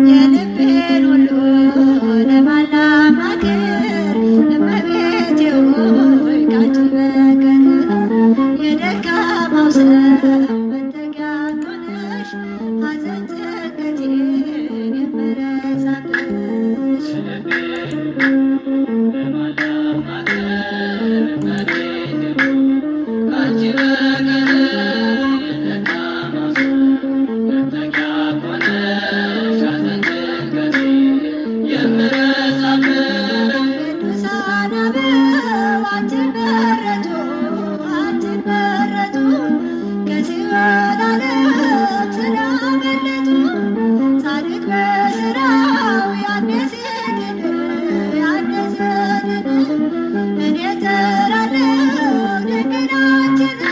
የልቤን ሁሉ ለማላማከር እመቤቴ ሆይ ካንቺ በቀር የደካማው ሰው መጠጊያ ሆነሽ ሐዘን ጭንቀቴን የምረሳብሽ ቅዱሳን አበው አንቺን መረጡ ከሲኦል ዓለም ስላመለጡ ጻድቅ በሥራው ያነሰ ድል እኔ እጠራለሁ ድንግል አንቺን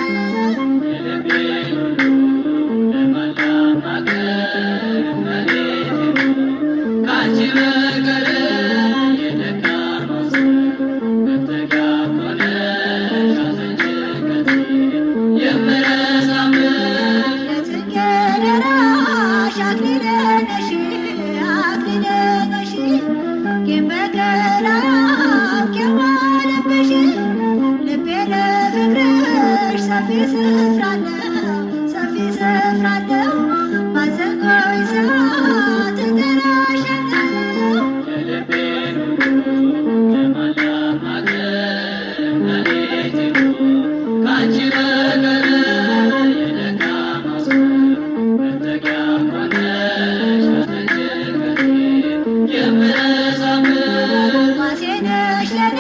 የጽጌረዳሽ አክሊለ ነሽ ቂም በቀል አያውቅም ልቤ ለፍቅርሽ ሰፊ ስፍራ አለው ባዘንኩኝ ሰዓት እጠራሻለሁ ዋሴ ነሽ ለኔ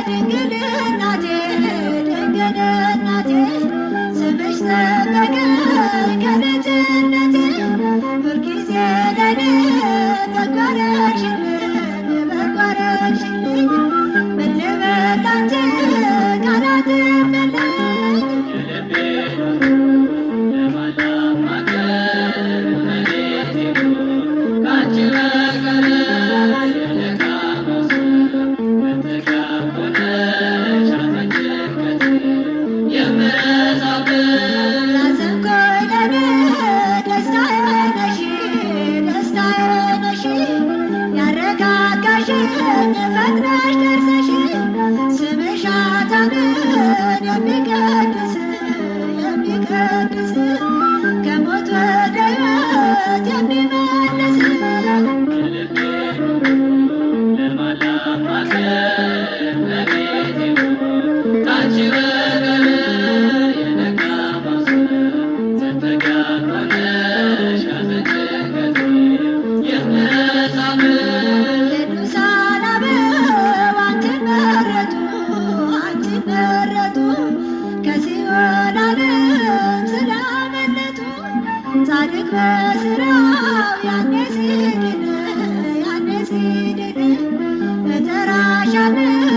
ድንግል እናቴ ስምሽ ጠበቀኝ ከልጅነቴ ሁልጊዜ ለኔ በጎ አደረግሽልኝ ምን ልበል ላንቺ ቃላት የለኝ ያዘንኩኝ ለኔ ደስታዬ ነሽ ያረጋጋሽኝ ፈጥነሽ ደርሰሽ ስምሽ አዳነን የሚቀድስ ከሞት ወደ ሕይወት የሚመልስ ቅዱሳን አበው አንቺን መረጡ ከሲኦል ዓለም ስላመለጡ ጻድቅ በሥራው ያነሰ ድል እጠራሻለሁ